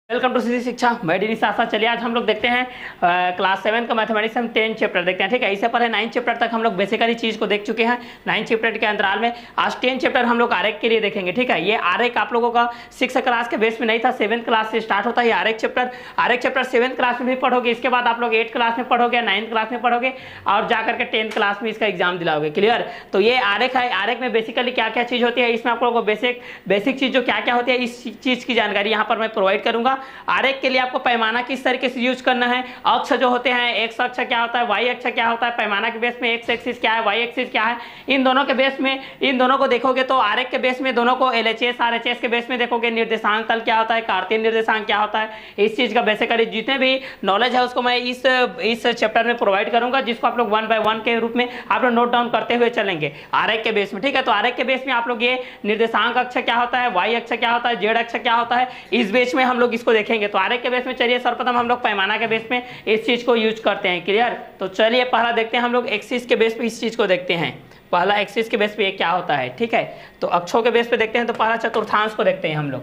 Welcome to सीधी शिक्षा। मैं D निशा। चलिए आज हम लोग देखते हैं क्लास 7 का मैथमेटिक्स हम 10 चैप्टर देखते हैं। ठीक है, इससे पहले 9 चैप्टर तक हम लोग बेसिकली चीज़ को देख चुके हैं। 9 चैप्टर के अंतराल में आज 10 चैप्टर हम लोग आरेख के लिए देखेंगे। ठीक है, ये आरेख आप लोगों का 6 क्लास के बेस में नहीं था, 7th क्लास से स्टार्ट होता है आरेख चैप्टर। 7th क्लास में भी पढ़ोगे, इसके बाद आप लोग 8th क्लास में पढ़ोगे, 9th क्लास में पढ़ोगे और जाकर के 10th क्लास में इसका एग्जाम दिलाओगे। क्लियर? तो ये आरेख है। आरेख में बेसिकली क्या क्या चीज़ होती है, इसमें आप लोगों को बेसिक चीज़ जो क्या क्या होती है इस चीज़ की जानकारी यहाँ पर मैं प्रोवाइड करूँगा। आरेख के आपको पैमाना किस तरीके से यूज करना है, अक्ष जो होते हैं, एक्स अक्ष क्या होता है, वाई अक्ष क्या होता है, पैमाना के बेस में एक्स एक्सिस क्या है, वाई एक्सिस क्या है, इन दोनों के बेस में इन दोनों को देखोगे तो आरेख के बेस में दोनों को एलएचएस आरएचएस के बेस में देखोगे। निर्देशांक तल क्या होता है, कार्तीय निर्देशांक क्या होता है, इस चीज का बेसिकली जितने भी नॉलेज है उसको मैं इस चैप्टर में प्रोवाइड करूंगा, जिसको आप लोग 1 by 1 के रूप में आप लोग नोट डाउन करते हुए चलेंगे आरेख के बेस में। ठीक है, तो आरेख के बेस में आप लोग ये निर्देशांक अक्ष क्या होता है, वाई अक्ष क्या होता है, जेड अक्ष क्या होता है, इस बेस में हम लोग इसको देखेंगे। तो आरेख के बेस में चलिए सर्वप्रथम हम लोग पैमाना के बेस में इस चीज को यूज करते हैं। क्लियर? तो चलिए पहला देखते हैं हम लोग एक्सिस के बेस पे इस चीज को देखते हैं। पहला एक्सिस के बेस पे ये क्या होता है। ठीक है, तो अक्षों के बेस पे देखते हैं। तो पहला चतुर्थांश को देखते हैं हम लोग।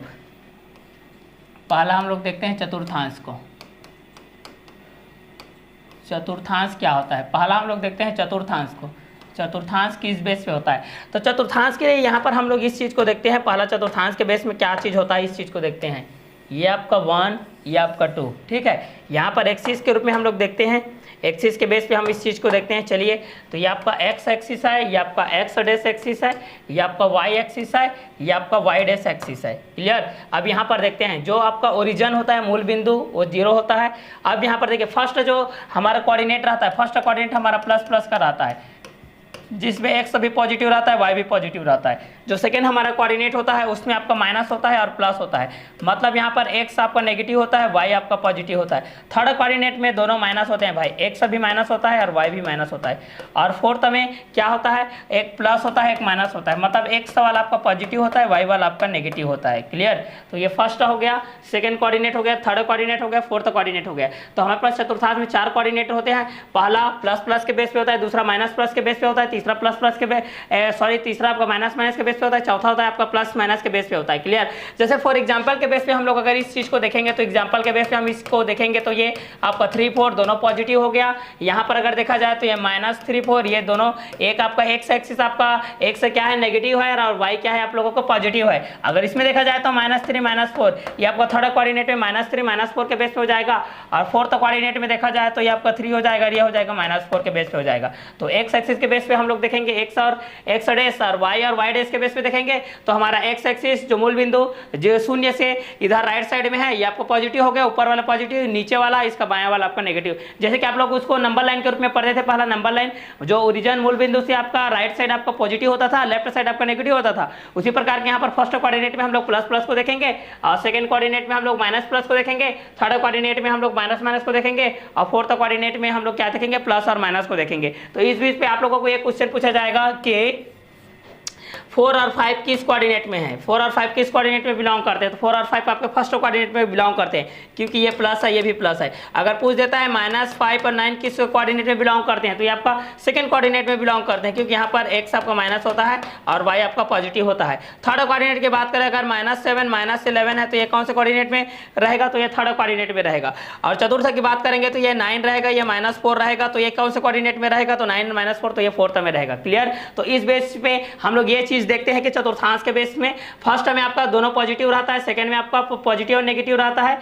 पहला हम लोग देखते हैं चतुर्थांश को। चतुर्थांश क्या होता है, पहला हम लोग देखते हैं चतुर्थांश को। चतुर्थांश किस बेस पे होता है, तो चतुर्थांश के लिए यहाँ पर हम लोग इस चीज को देखते हैं। पहला चतुर्थांश के बेस में क्या चीज होता है इस चीज को देखते हैं। ये आपका 1, ये आपका 2। ठीक है, यहाँ पर एक्सिस के रूप में हम लोग देखते हैं। एक्सिस के बेस पे हम इस चीज़ को देखते हैं। चलिए, तो ये आपका एक्स एक्सिस है, ये आपका एक्स डैश एक्सिस है, ये आपका वाई एक्सिस है, ये आपका वाई डैश एक्सिस है। क्लियर? अब यहाँ पर देखते हैं जो आपका ओरिजिन होता है, मूल बिंदु, वो 0 होता है। अब यहाँ पर देखिए फर्स्ट जो हमारा कोऑर्डिनेट रहता है, फर्स्ट कोऑर्डिनेट हमारा प्लस प्लस का रहता है, जिसमें एक्स भी पॉजिटिव रहता है, वाई भी पॉजिटिव रहता है। जो सेकेंड हमारा कोऑर्डिनेट होता है उसमें आपका माइनस होता है और प्लस होता है, मतलब यहाँ पर एक्स आपका नेगेटिव होता है, वाई आपका पॉजिटिव होता है। थर्ड कोऑर्डिनेट में दोनों माइनस होते हैं भाई, एक्स भी माइनस होता है और वाई भी माइनस होता है। और फोर्थ में क्या होता है, एक प्लस होता है, एक माइनस होता है, मतलब एक्स वाला आपका पॉजिटिव होता है, वाई वाला आपका नेगेटिव होता है। क्लियर? तो ये फर्स्ट हो गया, सेकेंड कोऑर्डिनेट हो गया, थर्ड कोऑर्डिनेट हो गया, फोर्थ कोऑर्डिनेट हो गया। तो हमारे पास चतुर्थांश में 4 कोऑर्डिनेट होते हैं। पहला प्लस प्लस के बेस पे होता है, दूसरा माइनस प्लस के बेस पे होता है, तीसरा प्लस प्लस के तीसरा आपका माइनस माइनस के बेस पे होता है, चौथा होता है आपका प्लस माइनस के बेस पे होता है। क्लियर? जैसे फॉर एग्जांपल के बेस पे हम लोग अगर इस चीज को देखेंगे, तो एग्जांपल के बेस पे हम इसको देखेंगे तो ये आपका 3 4 दोनों पॉजिटिव हो गया। यहाँ पर अगर देखा जाए तो ये -3 4, ये दोनों, एक आपका एक्स एक्सिस आपका एक्स क्या है नेगेटिव है और वाई क्या है आप लोगों को पॉजिटिव है। अगर इसमें देखा जाए तो -3 -4, ये आपका थर्ड कोऑर्डिनेट में -3 -4 के बेस पे हो जाएगा, और फोर्थ कोऑर्डिनेट में देखा जाए तो ये आपका 3 हो जाएगा, ये हो जाएगा -4 के बेस पे हो जाएगा। तो एक्स एक्सिस के बेस पे हम लोग देखेंगे एक्स और एक्स डैश, और वाई डैश के बेस पे देखेंगे तो हमारा एक्स एक्सिस जो मूल बिंदु जो शून्य से इधर राइट साइड में है, ये आपको पॉजिटिव हो गया, ऊपर वाला पॉजिटिव, नीचे वाला इसका बायां वाला आपका नेगेटिव। जैसे कि आप लोग उसको नंबर लाइन के रूप में पढ़ते थे। पहला नंबर लाइन जो ओरिजिन मूल बिंदु से आपका राइट साइड आपका पॉजिटिव होता था, लेफ्ट साइड आपका नेगेटिव होता था। उसी प्रकार के यहाँ पर फर्स्ट कोऑर्डिनेट में हम लोग प्लस प्लस को देखेंगे, और सेकंड कोऑर्डिनेट में हम लोग माइनस प्लस को देखेंगे, थर्ड कोऑर्डिनेट में हम लोग माइनस माइनस को देखेंगे, और फोर्थ कोऑर्डिनेट में हम लोग क्या देखेंगे, प्लस और माइनस को देखेंगे। तो इस बीच पे आप लोगों को एक क्वेश्चन पूछा जाएगा कि 4 और 5 किस कोऑर्डिनेट में है, 4 और 5 किस कोऑर्डिनेट में बिलोंग करते हैं। तो 4 और 5 आपके फर्स्ट कोऑर्डिनेट में बिलोंग करते हैं, क्योंकि ये प्लस है, ये भी प्लस है। अगर पूछ देता है -5 और 9 किस कोऑर्डिनेट में बिलोंग करते हैं, तो ये आपका सेकंड कोऑर्डिनेट में बिलोंग करते हैं, क्योंकि यहाँ पर एक्स आपका माइनस होता है और वाई आपका पॉजिटिव होता है। थर्ड कोऑर्डिनेट की बात करें, अगर -7 -11 है तो ये कौन से कोऑर्डिनेट में रहेगा, तो ये थर्ड कोऑर्डिनेट में रहेगा। और चतुर्थ की बात करेंगे तो ये 9 रहेगा, ये -4 रहेगा, तो ये कौन से कोऑर्डिनेट में रहेगा, तो 9 -4, तो ये फोर्थ में रहेगा। क्लियर? तो इस बेस पे हम लोग ये चीज देखते हैं कि चतुर्थांश के बेस में फर्स्ट में आपका दोनों पॉजिटिव रहता है, सेकंड में आपका पॉजिटिव और नेगेटिव रहता है,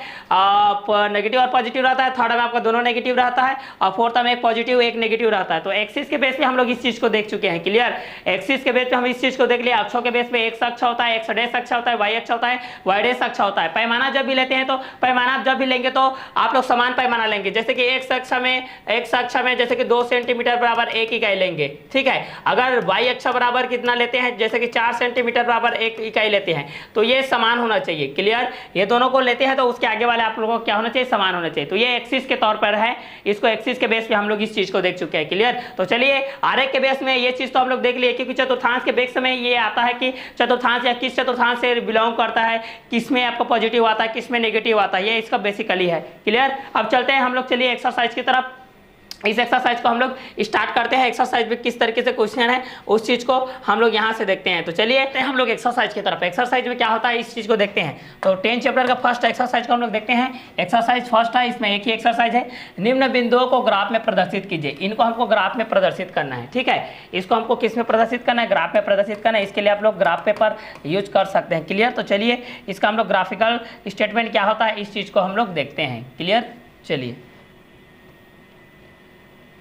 नेगेटिव और पॉजिटिव रहता है, थर्ड में आपका दोनों नेगेटिव रहता है, और फोर्थ में एक पॉजिटिव एक नेगेटिव रहता है। तो एक्सिस के बेस पे हम लोग इस चीज को देख चुके हैं। क्लियर? एक्सिस के बेस पे हम इस चीज को देख लिया। अक्षों के बेस पे एक्स अक्ष होता है, एक्स डैश अक्ष होता है, वाई अक्ष होता है, वाई डैश अक्ष होता है। पैमाना जब भी लेते हैं तो पैमाना जब भी लेंगे तो आप लोग समान पैमाना लेंगे। जैसे कि एक्स अक्ष में जैसे कि 2 सेंटीमीटर बराबर 1 इकाई लेंगे। ठीक है, अगर वाई अक्ष बराबर कितना लेते हैं, जैसे कि 4 सेंटीमीटर बराबर 1 इकाई लेते हैं, तो ये समान होना चाहिए। क्लियर? ये दोनों को लेते हैं तो उसके आगे वाले आप लोगों को क्या होना चाहिए, समान होना चाहिए। तो ये एक्सिस के तौर पर है, इसको एक्सिस के बेस पे हम लोग इस चीज को देख चुके हैं। क्लियर? तो चलिए आरेख के बेस में ये चीज तो हम लोग देख लिए, क्योंकि चतुर्थांश के बेस में ये आता है कि चतुर्थांश या किस चतुर्थांश से बिलोंग करता है, किसमें आपका पॉजिटिव आता है, किसमें नेगेटिव आता है, ये इसका बेसिकली है। क्लियर? अब चलते हैं हम लोग, चलिए एक्सरसाइज की तरफ। इस एक्सरसाइज को हम लोग स्टार्ट करते हैं। एक्सरसाइज में किस तरीके से क्वेश्चन है उस चीज़ को हम लोग यहाँ से देखते हैं। तो चलिए हम लोग एक्सरसाइज की तरफ। एक्सरसाइज में क्या होता है इस चीज़ को देखते हैं। तो 10 चैप्टर का फर्स्ट एक्सरसाइज को हम लोग देखते हैं। एक्सरसाइज फर्स्ट है, इसमें एक ही एक्सरसाइज है। निम्न बिंदुओं को ग्राफ में प्रदर्शित कीजिए। इनको हमको ग्राफ में प्रदर्शित करना है, ठीक है। इसको हमको किस में प्रदर्शित करना है, ग्राफ में प्रदर्शित करना है। इसके लिए आप लोग ग्राफ पेपर यूज कर सकते हैं। क्लियर। तो चलिए इसका हम लोग ग्राफिकल स्टेटमेंट क्या होता है इस चीज़ को हम लोग देखते हैं। क्लियर। चलिए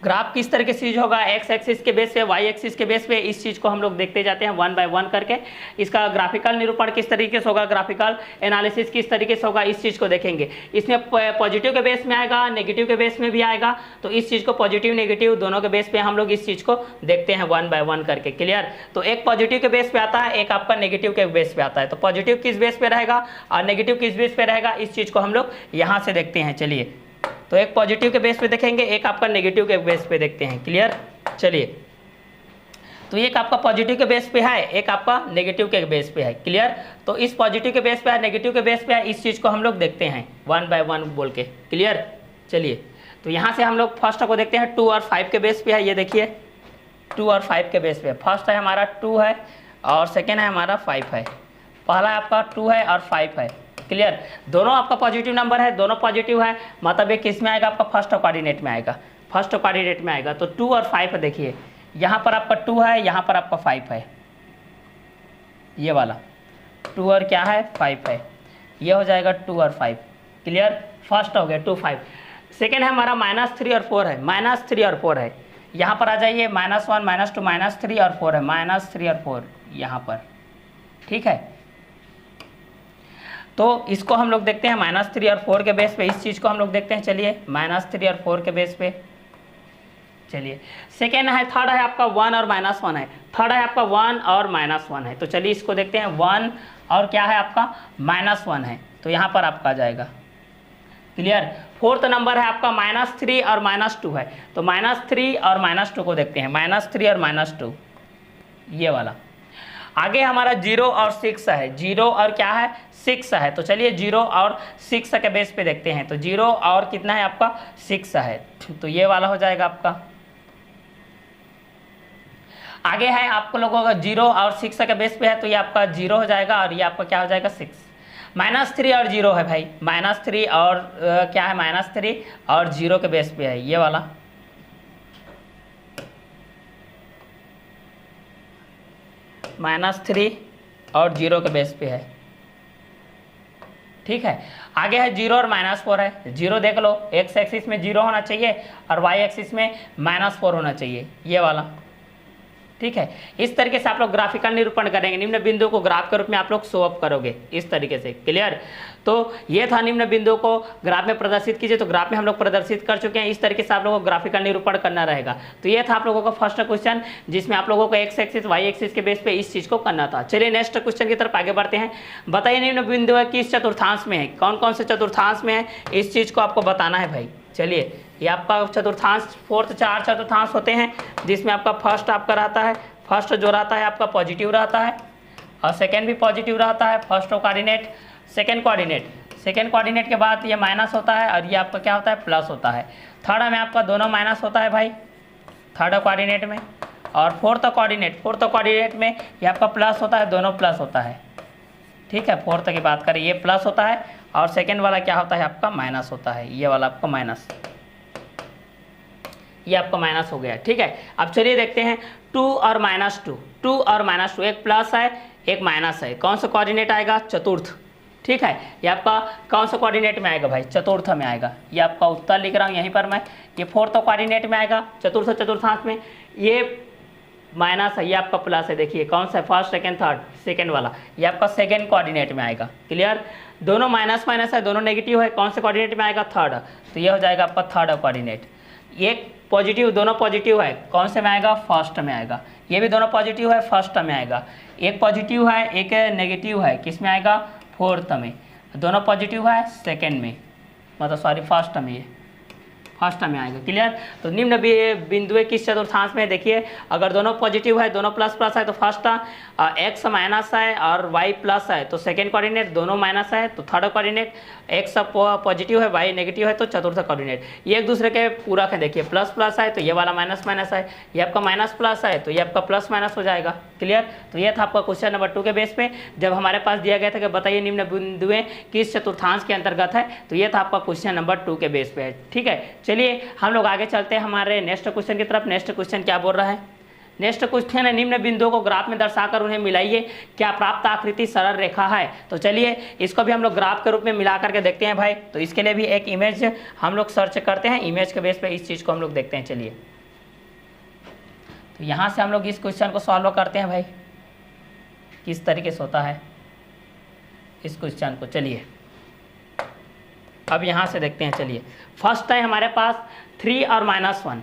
ग्राफ किस तरह की चीज होगा, एक्स एक्सिस के बेस पे, वाई एक्सिस के बेस पे, इस चीज को हम लोग देखते जाते हैं वन बाय वन करके। इसका ग्राफिकल निरूपण किस तरीके से होगा, ग्राफिकल एनालिसिस किस तरीके से होगा, इस चीज को देखेंगे। इसमें पॉजिटिव के बेस में आएगा, नेगेटिव के बेस में भी आएगा। तो इस चीज को पॉजिटिव नेगेटिव दोनों के बेस पे हम लोग इस चीज को देखते हैं वन बाय वन करके। क्लियर। तो एक पॉजिटिव के बेस पे आता है, एक आपका नेगेटिव के बेस पे आता है। तो पॉजिटिव किस बेस पे रहेगा और नेगेटिव किस बेस पे रहेगा, इस चीज को हम लोग यहाँ से देखते हैं। चलिए तो एक पॉजिटिव के बेस पे देखेंगे, एक आपका नेगेटिव के बेस पे देखते हैं। क्लियर। चलिए तो एक आपका पॉजिटिव के बेस पे है, एक आपका नेगेटिव के बेस पे है। क्लियर। तो इस पॉजिटिव के बेस पे है, नेगेटिव के बेस पे है, इस चीज़ को हम लोग देखते हैं वन बाय वन बोल के। क्लियर। चलिए तो यहाँ से हम लोग फर्स्ट को देखते हैं, 2 और 5 के बेस पे है। ये देखिए 2 और 5 के बेस पे, फर्स्ट है हमारा 2 है और सेकेंड है हमारा 5 है। पहला आपका 2 है और 5 है। क्लियर। दोनों आपका पॉजिटिव नंबर है, दोनों पॉजिटिव है, मतलब ये किस में आएगा, आपका फर्स्ट कोऑर्डिनेट में आएगा, फर्स्ट कोऑर्डिनेट में आएगा। तो 2 और 5 देखिए, यहाँ पर आपका 2 है, यहाँ पर आपका 5 है, ये वाला 2 और क्या है 5 है, ये हो जाएगा 2 और 5। क्लियर। फर्स्ट हो गया 2 5। सेकेंड है हमारा -3 और 4 है, -3 और 4 है। यहाँ पर आ जाइए -1 -2 -3 और 4 है, -3 और 4 यहाँ पर। ठीक है। तो इसको हम लोग देखते हैं -3 और 4 के बेस पे, इस चीज़ को हम लोग देखते हैं। चलिए -3 और 4 के बेस पे। चलिए सेकेंड है, थर्ड है आपका 1 और -1 है, थर्ड है आपका 1 और -1 है। तो चलिए इसको देखते हैं, 1 और क्या है आपका -1 है, तो यहाँ पर आपका आ जाएगा। क्लियर। फोर्थ नंबर है आपका -3 और -2 है, तो -3 और -2 को देखते हैं, -3 और -2 ये वाला। आगे हमारा 0 और 6 है, 0 और क्या है 6 है। तो चलिए 0 और 6 के बेस पे देखते हैं। तो 0 और कितना है आपका 6 है, तो ये वाला हो जाएगा आपका। आगे है आपको लोगों का 0 और 6 के बेस पे है, तो ये आपका 0 हो जाएगा और ये आपका क्या हो जाएगा 6। -3 और 0 है भाई, -3 और क्या है -3 और 0 के बेस पे है, ये वाला। -3 और 0 के बेस पे है। ठीक है। आगे है 0 और -4 है, 0 देख लो, एक्स एक्सिस में 0 होना चाहिए और वाई एक्सिस में -4 होना चाहिए, ये वाला। ठीक है। इस तरीके से आप लोग ग्राफिकल निरूपण करेंगे, निम्न बिंदु को ग्राफ के रूप में आप लोग शो अप करोगे इस तरीके से। क्लियर। तो ये था निम्न बिंदु को ग्राफ में प्रदर्शित कीजिए, तो ग्राफ में हम लोग प्रदर्शित कर चुके हैं। इस तरीके से आप लोगों को ग्राफिकल निरूपण करना रहेगा। तो ये था आप लोगों का फर्स्ट क्वेश्चन, जिसमें आप लोगों को एक्स एक्सिस वाई एक्सिस के बेस पे इस चीज को करना था। चलिए नेक्स्ट क्वेश्चन की तरफ आगे बढ़ते हैं। बताइए निम्न बिंदु है किस चतुर्थांश में है, कौन कौन से चतुर्थांश में है, इस चीज को आपको बताना है भाई। चलिए ये आपका चतुर्थांश, फोर्थ 4 चतुर्थांश होते हैं, जिसमें आपका फर्स्ट आपका रहता है, फर्स्ट जो रहता है आपका पॉजिटिव रहता है और सेकेंड भी पॉजिटिव रहता है। First coordinate, second coordinate, second coordinate के बाद ये माइनस होता है और ये आपका क्या होता है प्लस होता है। थर्ड में आपका दोनों माइनस होता है भाई, थर्ड कोऑर्डिनेट में। और फोर्थ कोऑर्डिनेट में ये आपका प्लस होता है, दोनों प्लस होता है। ठीक है। फोर्थ की बात करें, ये प्लस होता है और सेकेंड वाला क्या होता है आपका माइनस होता है, ये वाला आपका माइनस, ये आपका माइनस हो गया। ठीक है। अब चलिए देखते हैं 2 और -2, 2 और -2, एक प्लस है एक माइनस है, कौन सा कोऑर्डिनेट आएगा चतुर्थ। ठीक है। ये आपका कौन सा कोऑर्डिनेट में आएगा भाई, चतुर्थ में आएगा। ये आपका उत्तर लिख रहा हूँ यहीं पर मैं, ये फोर्थ कोऑर्डिनेट में आएगा, चतुर्थांश में। ये माइनस है, ये आपका प्लस है, देखिए कौन सा फर्स्ट सेकेंड थर्ड, सेकेंड वाला, ये आपका सेकेंड कोऑर्डिनेट में आएगा। क्लियर। दोनों माइनस माइनस है, दोनों नेगेटिव है, कौन से कोऑर्डिनेट में आएगा थर्ड, तो ये हो जाएगा आपका थर्ड कोऑर्डिनेट। एक पॉजिटिव, दोनों पॉजिटिव है, कौन से में आएगा फर्स्ट में आएगा। ये भी दोनों पॉजिटिव है, फर्स्ट में आएगा। एक पॉजिटिव है एक नेगेटिव है, किस में आएगा फोर्थ में। दोनों पॉजिटिव है सेकेंड में, मतलब सॉरी फर्स्ट में, ये फर्स्ट में आएगा। क्लियर। तो निम्न बिंदुएं किस चतुर्थांश में, देखिए अगर दोनों पॉजिटिव है, दोनों प्लस प्लस है तो फर्स्ट, एक्स माइनस है और वाई प्लस है तो सेकेंड कोऑर्डिनेट, दोनों माइनस है तो थर्ड कोऑर्डिनेट, एक्स पॉजिटिव है वाई नेगेटिव है तो चतुर्थ कोऑर्डिनेट। ये एक दूसरे के पूरक है। देखिए प्लस प्लस है तो ये वाला माइनस माइनस है, ये आपका माइनस प्लस है तो ये आपका प्लस माइनस हो जाएगा। क्लियर। तो ये था आपका क्वेश्चन नंबर 2 के बेस पे, जब हमारे पास दिया गया था कि बताइए निम्न बिंदुएं किस चतुर्थांश के अंतर्गत है, तो ये था आपका क्वेश्चन नंबर 2 के बेस पे है। ठीक है, चलिए हम लोग आगे चलते हैं हमारे नेक्स्ट क्वेश्चन की तरफ। नेक्स्ट क्वेश्चन क्या बोल रहा है? नेक्स्ट क्वेश्चन है निम्न बिंदुओं को ग्राफ में दर्शाकर उन्हें मिलाइए, क्या प्राप्त आकृति सरल रेखा है। तो चलिए इसको भी हम लोग ग्राफ के रूप में मिला करके देखते हैं भाई। तो इसके लिए भी एक इमेज हम लोग सर्च करते हैं, इमेज के बेस पे इस चीज़ को हम लोग देखते हैं। चलिए तो यहाँ से हम लोग इस क्वेश्चन को सॉल्व करते हैं भाई, किस तरीके से होता है इस क्वेश्चन को। चलिए अब यहाँ से देखते हैं। चलिए फर्स्ट है हमारे पास 3 और -1,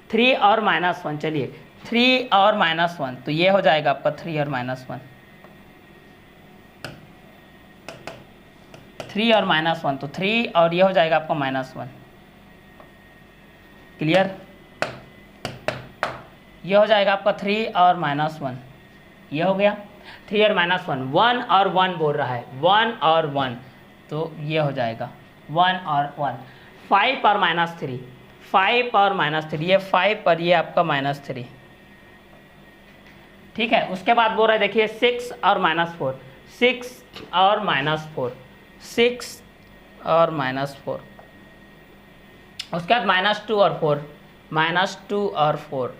3 और -1। चलिए 3 और -1 तो ये हो जाएगा आपका 3 और -1, 3 और -1 तो 3 और ये हो जाएगा आपका -1। क्लियर। ये हो जाएगा आपका 3 और -1, ये हो गया 3 और -1, 1 और 1 बोल रहा है, 1 और 1 तो ये हो जाएगा 1 और 1। 5 और -3, 5 और -3, ये 5 और ये आपका -3। ठीक है, उसके बाद बोल रहा है देखिए 6 और -4, 6 और -4, 6 और -4। उसके बाद -2 और 4, -2 और 4,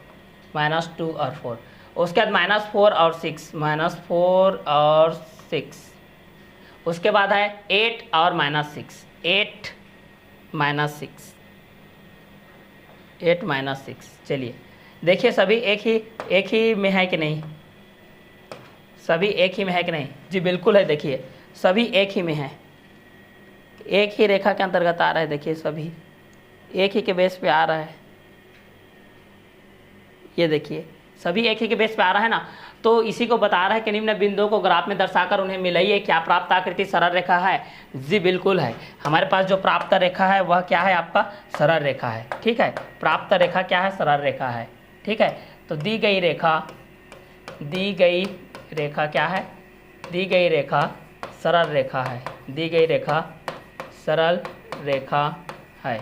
-2 और 4। उसके बाद -4 और 6, -4 और 6। उसके बाद है 8 और -6, 8 -6, 8 -6। चलिए देखिए सभी एक ही में है कि नहीं, सभी एक ही में है कि नहीं? जी बिल्कुल है। देखिए सभी एक ही में है, एक ही रेखा के अंतर्गत आ रहा है। देखिए सभी एक ही के बेस पे आ रहा है, ये देखिए सभी एक ही के बेस पे आ रहा है ना। तो इसी को बता रहा है कि निम्न बिंदुओं को ग्राफ में दर्शाकर उन्हें मिलाइए, क्या प्राप्त आकृति सरल रेखा है। जी बिल्कुल है, हमारे पास जो प्राप्त रेखा है वह क्या है आपका सरल रेखा है। ठीक है, प्राप्त रेखा क्या है, सरल रेखा है। ठीक है, तो दी गई रेखा क्या है, दी गई रेखा सरल रेखा है, दी गई रेखा सरल रेखा है,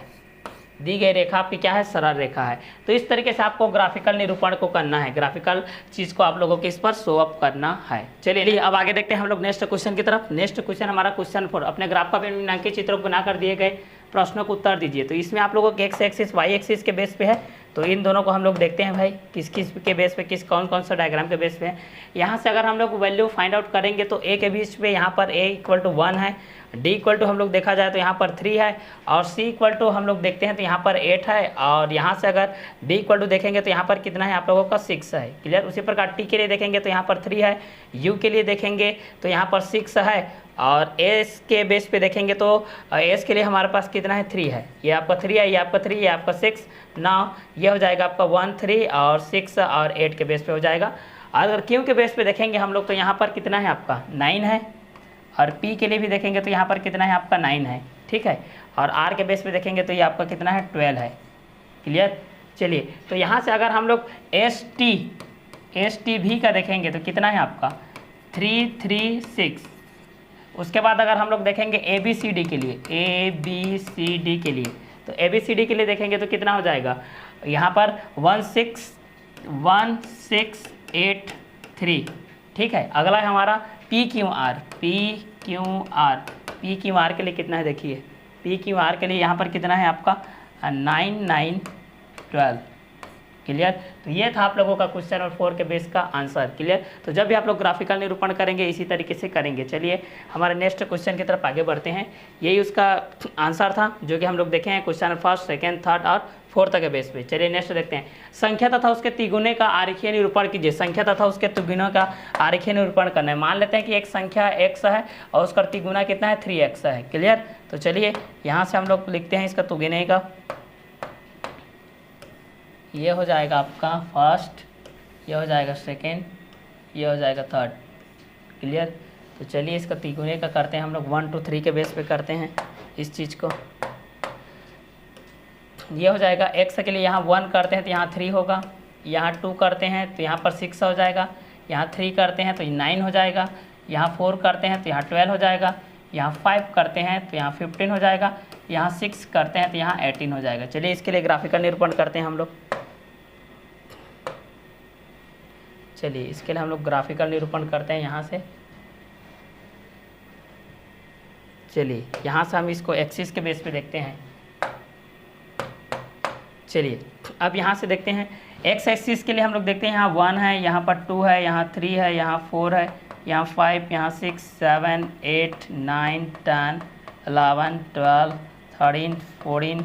दी गई रेखा आपकी क्या है, सरल रेखा है। तो इस तरीके से आपको ग्राफिकल निरूपण को करना है, ग्राफिकल चीज़ को आप लोगों के इस पर शो अप करना है। चलिए अब आगे देखते हैं हम लोग नेक्स्ट क्वेश्चन की तरफ। नेक्स्ट क्वेश्चन हमारा क्वेश्चन 4, अपने ग्राफ का निम्नांकित चित्रों बनाकर दिए गए प्रश्नों को उत्तर दीजिए। तो इसमें आप लोगों के एक्स एक्सिस वाई एक्सिस के बेस पे है, तो इन दोनों को हम लोग देखते हैं भाई किस किस के बेस पे, किस कौन सा डायग्राम के बेस पे है। यहाँ से अगर हम लोग वैल्यू फाइंड आउट करेंगे तो ए के बीच पे यहाँ पर a = 1 है, d = हम लोग देखा जाए तो यहाँ पर 3 है, और c = हम लोग देखते हैं तो यहाँ पर 8 है, और यहाँ से अगर d = देखेंगे तो यहाँ पर कितना है आप लोगों का 6 है। क्लियर। उसी प्रकार t के लिए देखेंगे तो यहाँ पर 3 है, u के लिए देखेंगे तो यहाँ पर 6 है, और s के बेस पे देखेंगे तो s के लिए हमारे पास कितना है, 3 है। ये आपका 3 है, ये आपका 3, ये आपका 6। नाउ ये हो जाएगा आपका 1 3 और 6 और 8 के बेस पे हो जाएगा। अगर q के बेस पे देखेंगे हम लोग तो यहाँ पर कितना है आपका 9 है, और p के लिए भी देखेंगे तो यहाँ पर कितना है आपका 9 है। ठीक है, और r के बेस पे देखेंगे तो ये आपका कितना है 12 है। क्लियर। चलिए तो यहाँ से अगर हम लोग एस टी भी का देखेंगे तो कितना है आपका 3 3 6। उसके बाद अगर हम लोग देखेंगे ए बी सी डी के लिए, के लिए तो ए बी सी डी के लिए देखेंगे तो कितना हो जाएगा यहाँ पर 1 6 8 3। ठीक है, अगला है हमारा पी क्यू आर के लिए कितना है, देखिए पी क्यू आर के लिए यहाँ पर कितना है आपका 9 9 12। क्लियर। तो ये था आप लोगों का क्वेश्चन नंबर 4 के बेस का आंसर। क्लियर। तो जब भी आप लोग ग्राफिकल निरूपण करेंगे इसी तरीके से करेंगे। चलिए हमारे नेक्स्ट क्वेश्चन की तरफ आगे बढ़ते हैं। यही उसका आंसर था जो कि हम लोग देखे हैं क्वेश्चन नंबर 1, 2, 3 और 4 के बेस पे। चलिए नेक्स्ट देखते हैं। संख्या तथा उसके तिगुने का आरेखीय निरूपण कीजिए। संख्या तथा उसके तिगुने का आरेखीय निरूपण करना है। मान लेते हैं कि एक संख्या x है और उसका तिगुना कितना है 3x है। क्लियर। तो चलिए यहाँ से हम लोग लिखते हैं इसका तिगुने का, ये हो जाएगा आपका फर्स्ट, ये हो जाएगा सेकेंड, ये हो जाएगा थर्ड। क्लियर। तो चलिए इसका तिगुने का करते हैं हम लोग 1 2 3 के बेस पे करते हैं इस चीज़ को। ये हो जाएगा। एक्स के लिए यहाँ 1 करते हैं तो यहाँ 3 होगा, यहाँ 2 करते हैं तो यहाँ पर 6 हो जाएगा, यहाँ 3 करते हैं तो 9 हो जाएगा, यहाँ 4 करते हैं तो यहाँ 12 हो जाएगा, यहाँ 5 करते हैं तो यहाँ 15 हो जाएगा, यहाँ 6 करते हैं तो यहाँ 18 हो जाएगा। चलिए इसके लिए ग्राफिकल निरूपण करते हैं हम लोग। चलिए इसके लिए हम लोग ग्राफिकल निरूपण करते हैं यहाँ से। चलिए यहाँ से हम इसको एक्सिस के बेस पे देखते हैं। चलिए अब यहाँ से देखते हैं एक्स एक्सिस के लिए हम लोग देखते हैं यहाँ 1 है, यहाँ पर 2 है, यहाँ 3 है, यहाँ 4 है, यहाँ 5, यहाँ 6, 7, 8, 9, 10, 11, 12, 13, 14,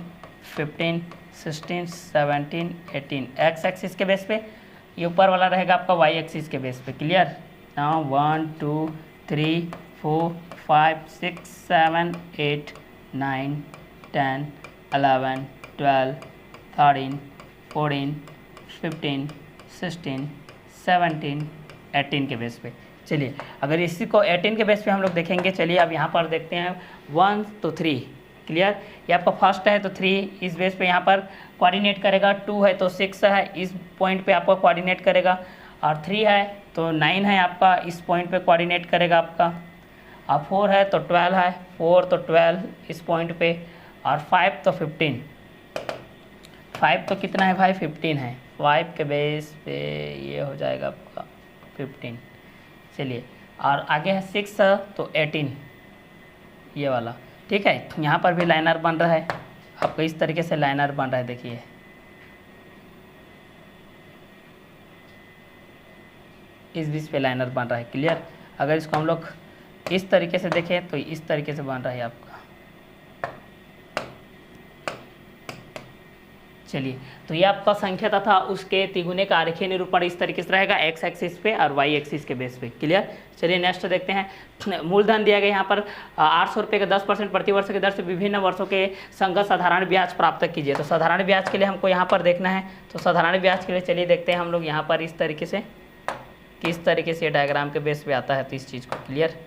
15, 16, 17, 18 एक्स एक्सिस के बेस पे। ये ऊपर वाला रहेगा आपका वाई एक्सिस के बेस पे। क्लियर। नाउ 1 2 3 4 5 6 7 8 9 10 11 12 13 14 15 16 17 18 के बेस पे। चलिए अगर इसी को 18 के बेस पे हम लोग देखेंगे। चलिए अब यहाँ पर देखते हैं 1 तो 3। क्लियर। ये आपका फर्स्ट है तो 3 इस बेस पे यहाँ पर कोऑर्डिनेट करेगा, 2 है तो 6 है इस पॉइंट पे आपका कोऑर्डिनेट करेगा, और 3 है तो 9 है आपका इस पॉइंट पे कोऑर्डिनेट करेगा आपका, और 4 है तो 12 है, 4 तो 12 इस पॉइंट पे, और 5 तो 15। 5 तो कितना है भाई 15 है, 5 के बेस पे ये हो जाएगा आपका 15। चलिए और आगे है 6 तो 18 ये वाला। ठीक है। यहाँ पर भी लाइनर बन रहा है आपको, इस तरीके से लाइनर बन रहा है। देखिए इस बीच पे लाइनर बन रहा है। क्लियर। अगर इसको हम लोग इस तरीके से देखें तो इस तरीके से बन रहा है आपका। चलिए तो ये आपका संख्या तथा उसके तिगुने का आरेखीय निरूपण इस तरीके से रहेगा, एक्स एक्सिस पे और वाई एक्सिस के बेस पे। क्लियर। चलिए नेक्स्ट देखते हैं। मूलधन दिया गया यहाँ पर 800 रुपये के 10% प्रति वर्ष के दर से विभिन्न वर्षों के संगत साधारण ब्याज प्राप्त कीजिए। तो साधारण ब्याज के लिए हमको यहाँ पर देखना है। तो साधारण ब्याज के लिए चलिए देखते हैं हम लोग यहाँ पर इस तरीके से, किस तरीके से डायग्राम के बेस पे आता है तो इस चीज़ को। क्लियर।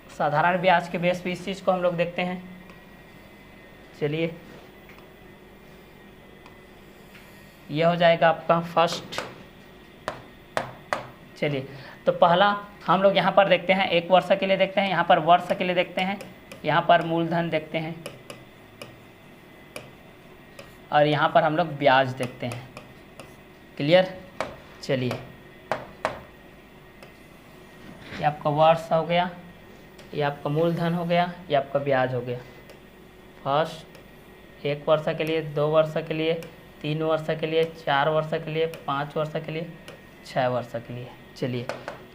साधारण ब्याज के बेस पे इस चीज़ को हम लोग देखते हैं। चलिए यह हो जाएगा आपका फर्स्ट। चलिए तो पहला हम लोग यहाँ पर देखते हैं, एक वर्ष के लिए देखते हैं, यहाँ पर वर्ष के लिए देखते हैं, यहाँ पर मूलधन देखते हैं, और यहाँ पर हम लोग ब्याज देखते हैं। क्लियर। चलिए ये आपका वर्ष हो गया, ये आपका मूलधन हो गया, ये आपका ब्याज हो गया। फर्स्ट 1 वर्ष के लिए, 2 वर्ष के लिए, 3 वर्ष के लिए, 4 वर्ष के लिए, 5 वर्ष के लिए, 6 वर्ष के लिए। चलिए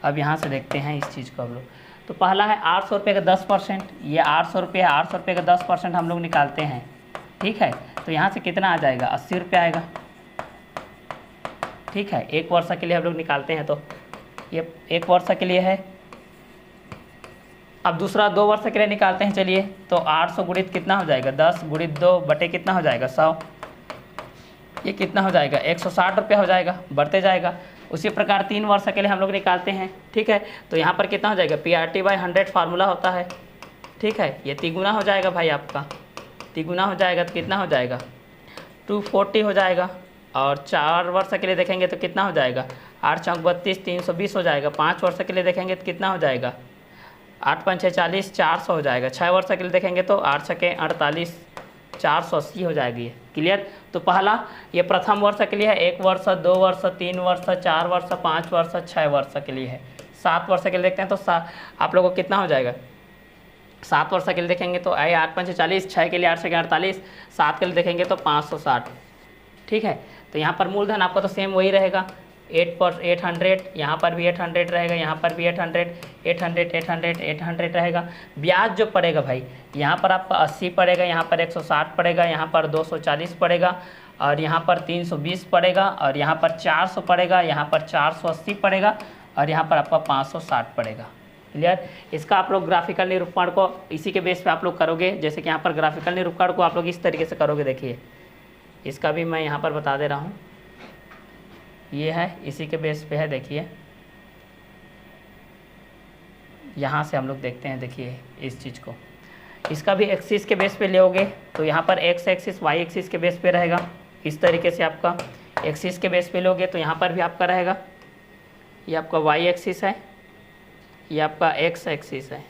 अब यहाँ से देखते हैं इस चीज़ को हम लोग। तो पहला है 800 रुपये का 10%। ये 800 रुपये है, 800 रुपये का 10% हम लोग निकालते हैं। ठीक है। तो यहाँ से कितना आ जाएगा 80 रुपये आएगा। ठीक है। 1 वर्ष के लिए हम लोग निकालते हैं तो ये 1 वर्ष के लिए है। अब दूसरा 2 वर्ष के लिए निकालते हैं। चलिए तो 800 गुणित कितना हो जाएगा 10 गुणित 2 बटे कितना हो जाएगा 100। ये कितना हो जाएगा 160 रुपये हो जाएगा, बढ़ते जाएगा। उसी प्रकार 3 वर्ष के लिए हम लोग निकालते हैं। ठीक है। तो यहाँ पर कितना हो जाएगा PRT/100 फार्मूला होता है। ठीक है। ये तिगुना हो जाएगा भाई आपका, तिगुना हो जाएगा तो कितना हो जाएगा 240 हो जाएगा। और 4 वर्ष के लिए देखेंगे तो कितना हो जाएगा 8 चौक 32 320 हो जाएगा। 5 वर्ष के लिए देखेंगे तो कितना हो जाएगा 8 5 6 40 400 हो जाएगा। 6 वर्ष के लिए देखेंगे तो 8 6 48 480 हो जाएगी। क्लियर। तो पहला ये प्रथम वर्ष के लिए है, 1 वर्ष 2 वर्ष 3 वर्ष 4 वर्ष 5 वर्ष 6 वर्ष के लिए है। 7 वर्ष के लिए देखते हैं तो आप लोगों को कितना हो जाएगा 7 वर्ष के लिए देखेंगे तो 8 5 40, 6 के लिए 8 6 48, 7 के लिए देखेंगे तो 560। ठीक है। तो यहाँ पर मूलधन आपका तो सेम वही रहेगा 800, यहाँ पर भी 800 रहेगा, यहाँ पर भी 800 रहेगा। ब्याज जो पड़ेगा भाई यहाँ पर आपका 80 पड़ेगा, यहाँ पर 160 पड़ेगा, यहाँ पर 240 पड़ेगा, और यहाँ पर 320 पड़ेगा, और यहाँ पर 400 पड़ेगा, यहाँ पर 480 पड़ेगा, और यहाँ पर आपका 560 पड़ेगा। क्लियर। इसका आप लोग ग्राफिकल निरूपण को इसी के बेस पे आप लोग करोगे। जैसे कि यहाँ पर ग्राफिकल निरूपण को आप लोग इस तरीके से करोगे। देखिए इसका भी मैं यहाँ पर बता दे रहा हूँ, ये है इसी के बेस पे है। देखिए यहाँ से हम लोग देखते हैं। देखिए इस चीज़ को इसका भी एक्सिस के बेस पे लोगे तो यहाँ पर एक्स एक्सिस वाई एक्सिस के बेस पे रहेगा। इस तरीके से आपका एक्सिस के बेस पे लोगे तो यहाँ पर भी आपका रहेगा, ये आपका वाई एक्सिस है, ये आपका एक्स एक्सिस है।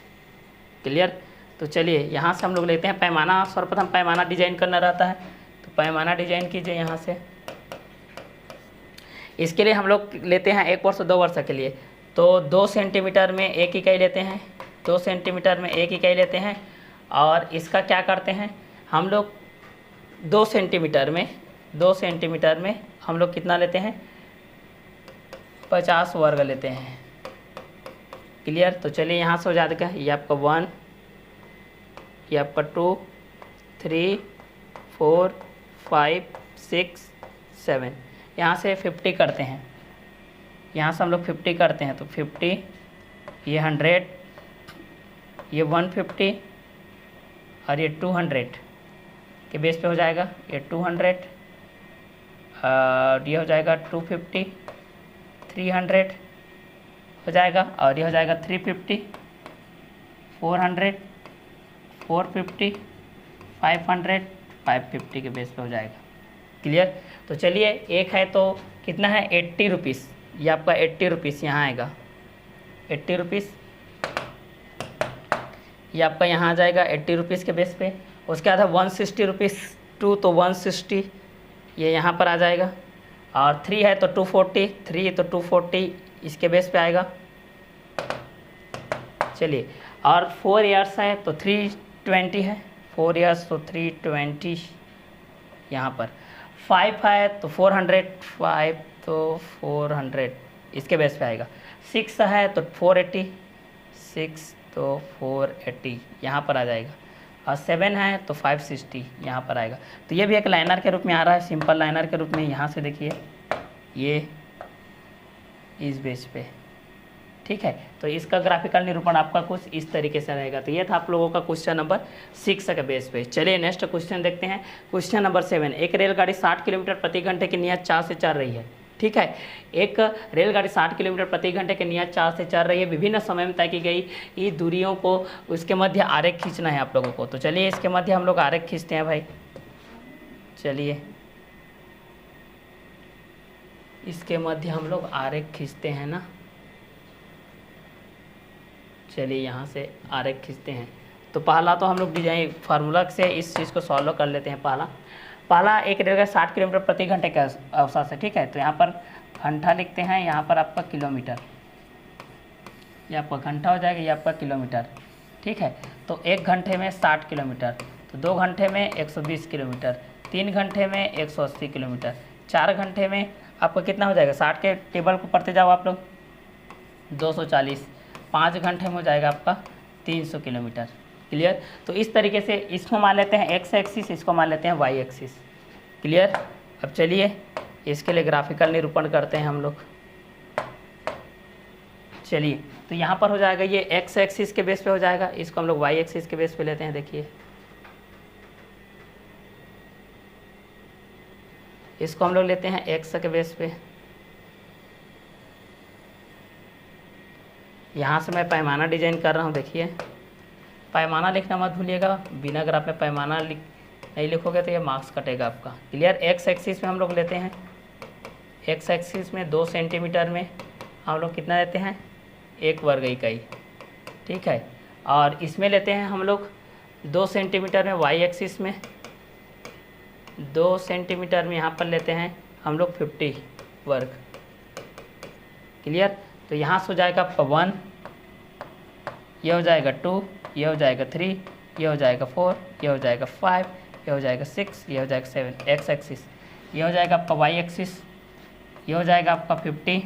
क्लियर। तो चलिए यहाँ से हम लोग लेते हैं पैमाना। सर्वप्रथम पैमाना डिजाइन करना रहता है, तो पैमाना डिजाइन कीजिए यहाँ से। इसके लिए हम लोग लेते हैं 1 वर्ष 2 वर्ष के लिए, तो 2 सेंटीमीटर में 1 इकाई लेते हैं, 2 सेंटीमीटर में 1 इकाई लेते हैं। और इसका क्या करते हैं हम लोग 2 सेंटीमीटर में हम लोग कितना लेते हैं 50 वर्ग लेते हैं। क्लियर। तो चलिए यहाँ से हो जाएगा, ये आपका 1, ये आपका 2, 3, 4, 5, 6, 7। यहाँ से 50 करते हैं, यहाँ से हम लोग 50 करते हैं तो 50, ये 100, ये 150 और ये 200 के बेस पे हो जाएगा। ये 200 और ये हो जाएगा 250, 300 हो जाएगा और ये हो जाएगा 350, 400, 450, 500, 550 के बेस पे हो जाएगा। क्लियर। तो चलिए एक है तो कितना है 80 रुपीज़, ये आपका 80 रुपीज़ यहाँ आएगा, 80 रुपीज़ ये आपका यहाँ आ जाएगा 80 रुपीज़ के बेस पे। उसके बाद 160 रुपीज़ 2 तो 160 ये यहाँ पर आ जाएगा। और 3 है तो 240, 3 तो 240 इसके बेस पे आएगा। चलिए और 4 इयर्स है तो 320 है, 4 इयर्स तो 320 यहाँ पर। 5 है तो 400, 5 तो 400 इसके बेस पे आएगा। 6 है तो 480, 6 तो 480 यहाँ पर आ जाएगा। और 7 है तो 560 यहाँ पर आएगा। तो ये भी एक लाइनर के रूप में आ रहा है, सिंपल लाइनर के रूप में। यहाँ से देखिए ये इस बेस पे, ठीक है। तो इसका ग्राफिकल निरूपण आपका कुछ इस तरीके से रहेगा। तो ये था आप लोगों का क्वेश्चन नंबर 6 के बेस पे। चलिए नेक्स्ट क्वेश्चन देखते हैं। क्वेश्चन नंबर 7, एक रेलगाड़ी 60 किलोमीटर प्रति घंटे की नियत 4 से चल रही है, ठीक है। एक रेलगाड़ी 60 किलोमीटर प्रति घंटे की नियत 4 से चल रही है। विभिन्न समय में तय की गई ये दूरियों को उसके मध्य आरेख खींचना है आप लोगों को। तो चलिए इसके मध्य हम लोग आरेख खींचते हैं भाई। चलिए इसके मध्य हम लोग आरेख खींचते हैं ना। चलिए यहाँ से आरेख खींचते हैं। तो पहला तो हम लोग डिजाइन फार्मूला से इस चीज़ को सॉल्व कर लेते हैं। पहला एक रेलगाड़ी 60 किलोमीटर प्रति घंटे के अवसर से, ठीक है। तो यहाँ पर घंटा लिखते हैं, यहाँ पर आपका किलोमीटर, ये आपका घंटा हो जाएगा, ये आपका किलोमीटर, ठीक है। तो 1 घंटे में 60 किलोमीटर, तो 2 घंटे में 120 किलोमीटर, 3 घंटे में 180 किलोमीटर, 4 घंटे में आपका कितना हो जाएगा, 60 के टेबल को पढ़ते जाओ आप लोग, 240, 5 घंटे में हो जाएगा आपका 300 किलोमीटर। क्लियर। तो इस तरीके से इसको मान लेते हैं एक्स एक्सिस, इसको मान लेते हैं वाई एक्सिस। क्लियर। अब चलिए इसके लिए ग्राफिकल निरूपण करते हैं हम लोग। चलिए तो यहाँ पर हो जाएगा ये एक्स एक्सिस के बेस पे हो जाएगा, इसको हम लोग वाई एक्सिस के बेस पे लेते हैं। देखिए इसको हम लोग लेते हैं एक्स के बेस पे। यहाँ से मैं पैमाना डिजाइन कर रहा हूँ। देखिए पैमाना लिखना मत भूलिएगा, बिना अगर आप में पैमाना नहीं लिखोगे तो ये मार्क्स कटेगा आपका। क्लियर। एक्स एक्सिस में हम लोग लेते हैं, एक्स एक्सिस में 2 सेंटीमीटर में हम लोग कितना लेते हैं 1 वर्ग इकाई, ठीक है। और इसमें लेते हैं हम लोग 2 सेंटीमीटर में, वाई एक्सिस में 2 सेंटीमीटर में यहाँ पर लेते हैं हम लोग 50 वर्ग। क्लियर। तो यहाँ से हो जाएगा आपका 1, ये हो जाएगा 2, ये हो जाएगा 3, ये हो जाएगा 4, ये हो जाएगा 5, ये हो जाएगा 6, ये हो जाएगा 7, एक्स एक्सिस। ये हो जाएगा आपका वाई एक्सिस, ये हो जाएगा आपका 50,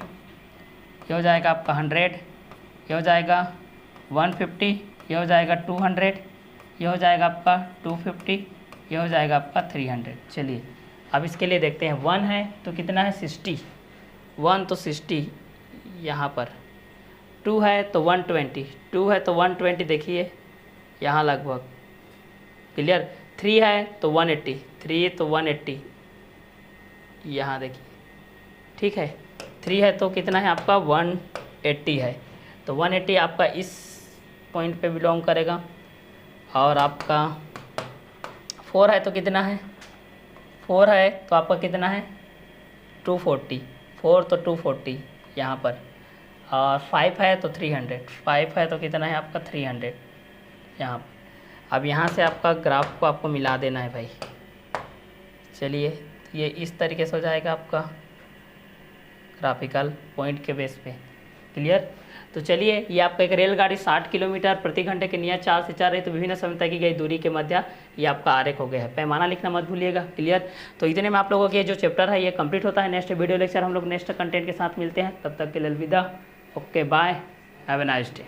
ये हो जाएगा आपका 100, ये हो जाएगा 150, ये हो जाएगा 200, ये हो जाएगा आपका 250, ये हो जाएगा आपका 300। चलिए अब इसके लिए देखते हैं। 1 है तो कितना है 60, 1 तो 60 यहाँ पर, 2 है तो 120, 2 है तो 120 देखिए यहाँ लगभग। क्लियर। 3 है तो 180, 3 तो 180 यहाँ देखिए, ठीक है। 3 है तो कितना है आपका 180 है, तो 180 आपका इस पॉइंट पे बिलोंग करेगा। और आपका 4 है तो कितना है, 4 है तो आपका कितना है 240, 4 तो 240 यहाँ पर, और 5 है तो 300, 5 है तो कितना है आपका 300 यहाँ पर। अब यहाँ से आपका ग्राफ को आपको मिला देना है भाई। चलिए तो ये इस तरीके से हो जाएगा आपका ग्राफिकल पॉइंट के बेस पे। क्लियर। तो चलिए ये आपका एक रेलगाड़ी 60 किलोमीटर प्रति घंटे के नियत चाल से चल रही तो विभिन्न समय तय की गई दूरी के मध्य ये आपका आरेख हो गया है। पैमाना लिखना मत भूलिएगा। क्लियर। तो इतने में आप लोगों के जो चैप्टर है ये कंप्लीट होता है। नेक्स्ट वीडियो लेक्चर हम लोग नेक्स्ट कंटेंट के साथ मिलते हैं, तब तक के लिए अलविदा। Okay bye, have a nice day.